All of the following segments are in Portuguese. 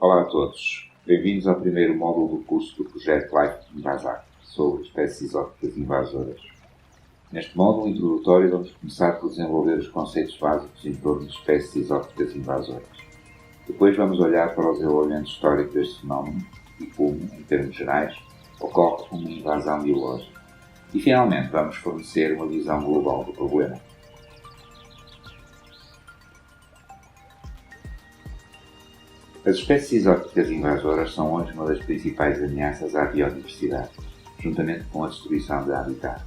Olá a todos, bem-vindos ao primeiro módulo do curso do projeto Life Invasar, sobre espécies exóticas invasoras. Neste módulo introdutório vamos começar por desenvolver os conceitos básicos em torno de espécies exóticas invasoras. Depois vamos olhar para o desenvolvimento histórico deste fenómeno e como, em termos gerais, ocorre uma invasão biológica. E finalmente vamos fornecer uma visão global do problema. As espécies exóticas invasoras são hoje uma das principais ameaças à biodiversidade, juntamente com a destruição de habitat,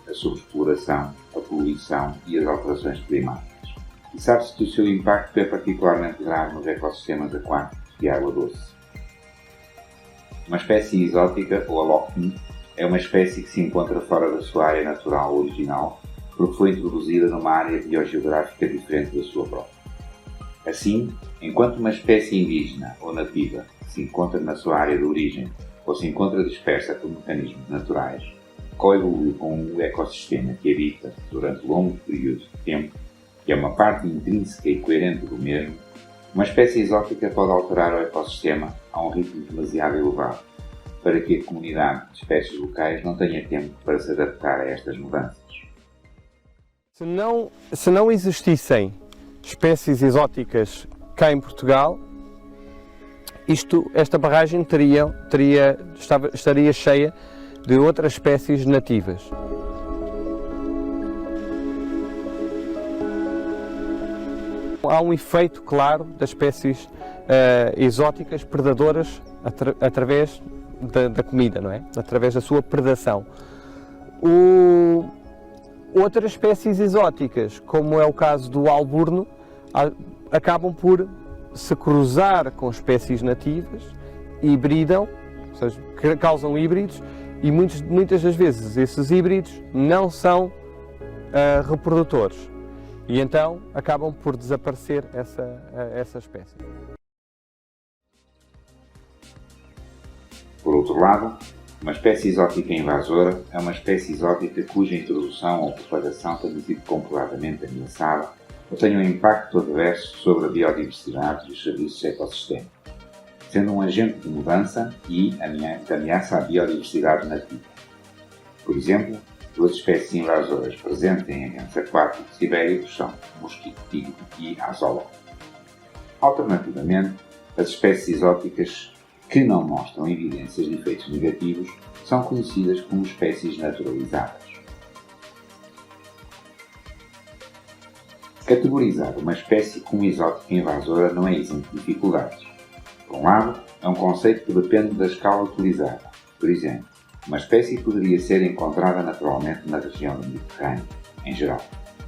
a sobreexploração, a poluição e as alterações climáticas. E sabe-se que o seu impacto é particularmente grave nos ecossistemas aquáticos de água doce. Uma espécie exótica, ou alóctone, é uma espécie que se encontra fora da sua área natural original porque foi introduzida numa área biogeográfica diferente da sua própria. Assim, enquanto uma espécie indígena ou nativa se encontra na sua área de origem ou se encontra dispersa por mecanismos naturais, coevolui com o ecossistema que habita durante longos períodos de tempo, que é uma parte intrínseca e coerente do mesmo, uma espécie exótica pode alterar o ecossistema a um ritmo demasiado elevado, para que a comunidade de espécies locais não tenha tempo para se adaptar a estas mudanças. Se não existissem espécies exóticas cá em Portugal, esta barragem estaria cheia de outras espécies nativas. Há um efeito claro das espécies exóticas predadoras através da comida, não é? Através da sua predação. Outras espécies exóticas, como é o caso do alburno, acabam por se cruzar com espécies nativas, hibridam, ou seja, causam híbridos, e muitas das vezes esses híbridos não são reprodutores, e então acabam por desaparecer essa espécie. Por outro lado, uma espécie exótica invasora é uma espécie exótica cuja introdução ou propagação tenha sido comprovadamente ameaçada ou tenha um impacto adverso sobre a biodiversidade e os serviços ecossistémicos, sendo um agente de mudança e de ameaça à biodiversidade nativa. Por exemplo, duas espécies invasoras presentes em ambientes aquáticos ibéricos são o mosquito-tigre e a azóloga. Alternativamente, as espécies exóticas que não mostram evidências de efeitos negativos são conhecidas como espécies naturalizadas. Categorizar uma espécie como exótica invasora não é isento de dificuldades. Por um lado, é um conceito que depende da escala utilizada. Por exemplo, uma espécie poderia ser encontrada naturalmente na região do Mediterrâneo, em geral,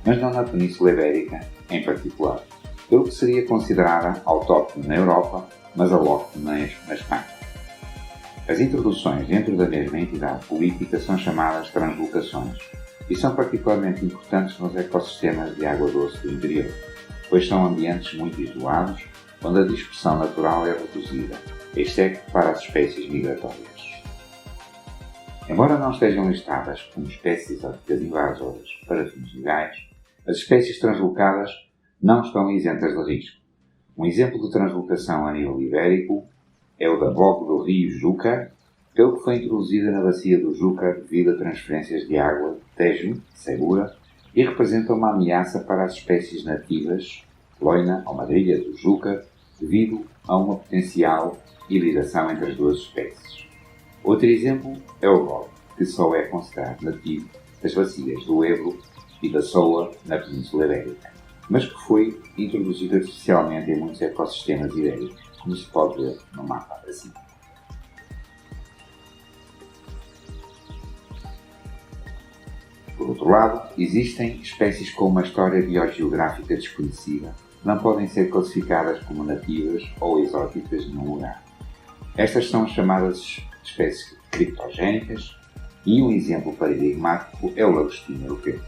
mas não na Península Ibérica, em particular, pelo que seria considerada autóctone na Europa, mas alóctone na Espanha. As introduções dentro da mesma entidade política são chamadas translocações e são particularmente importantes nos ecossistemas de água doce do interior, pois são ambientes muito isolados, onde a dispersão natural é reduzida, exceto para as espécies migratórias. Embora não estejam listadas como espécies exóticas invasoras para fins legais, as espécies translocadas não estão isentas de risco. Um exemplo de translocação a nível ibérico é o da bogue do rio Júcar, pelo que foi introduzida na bacia do Júcar devido a transferências de água Tejo, Segura, e representa uma ameaça para as espécies nativas, loina ou madrilha do Júcar, devido a uma potencial hibridação entre as duas espécies. Outro exemplo é o rogue, que só é considerado nativo das bacias do Ebro e da Soa na Península Ibérica, mas que foi introduzido artificialmente em muitos ecossistemas ibéricos, como se pode ver no mapa acima. Por outro lado, existem espécies com uma história biogeográfica desconhecida que não podem ser classificadas como nativas ou exóticas de nenhum lugar. Estas são chamadas espécies criptogénicas e um exemplo paradigmático é o lagostim europeu.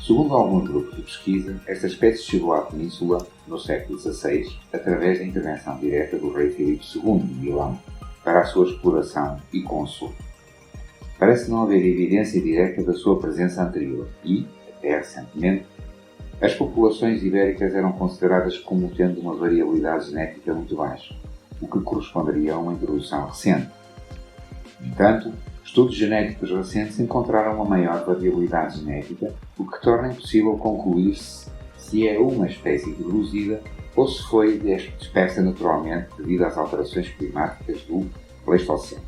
Segundo alguns grupos de pesquisa, esta espécie chegou à península no século XVI através da intervenção direta do rei Filipe II de Milão para a sua exploração e consumo. Parece não haver evidência direta da sua presença anterior e, até recentemente, as populações ibéricas eram consideradas como tendo uma variabilidade genética muito baixa, o que corresponderia a uma introdução recente. No entanto, estudos genéticos recentes encontraram uma maior variabilidade genética, o que torna impossível concluir se é uma espécie introduzida ou se foi dispersa naturalmente devido às alterações climáticas do Pleistoceno.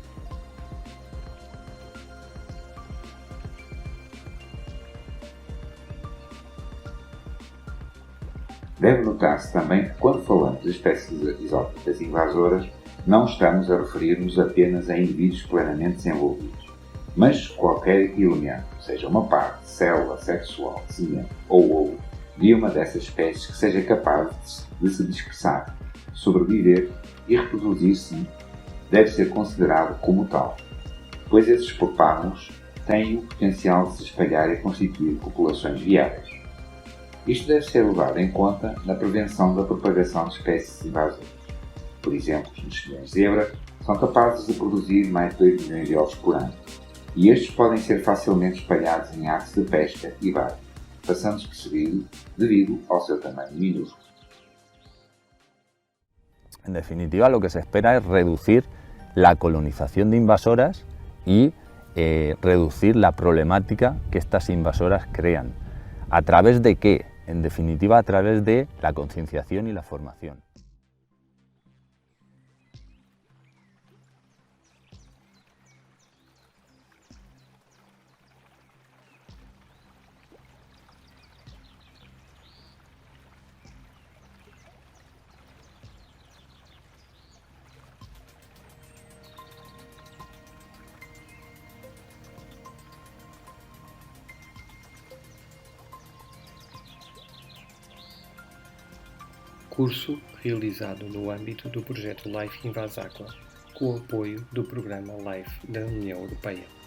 Deve notar-se também que, quando falamos de espécies exóticas invasoras, não estamos a referir-nos apenas a indivíduos plenamente desenvolvidos, mas qualquer elemento, seja uma parte, célula, sexual, semente ou ovo, de uma dessas espécies que seja capaz de se dispersar, sobreviver e reproduzir-se, deve ser considerado como tal, pois esses espopámulos têm o potencial de se espalhar e constituir populações viáveis. Isto deve ser levado em conta na prevenção da propagação de espécies invasoras. Por exemplo, os mexilhões zebra são capazes de produzir mais de 2 milhões de ovos por ano, e estes podem ser facilmente espalhados em atos de pesca e bar, passando despercebido devido ao seu tamanho minúsculo. En definitiva, lo que se espera es reducir la colonización de invasoras y reducir la problemática que estas invasoras crean. ¿A través de qué? En definitiva, a través de la concienciación y la formación. Curso realizado no âmbito do projeto Life Invasacqua, com o apoio do programa LIFE da União Europeia.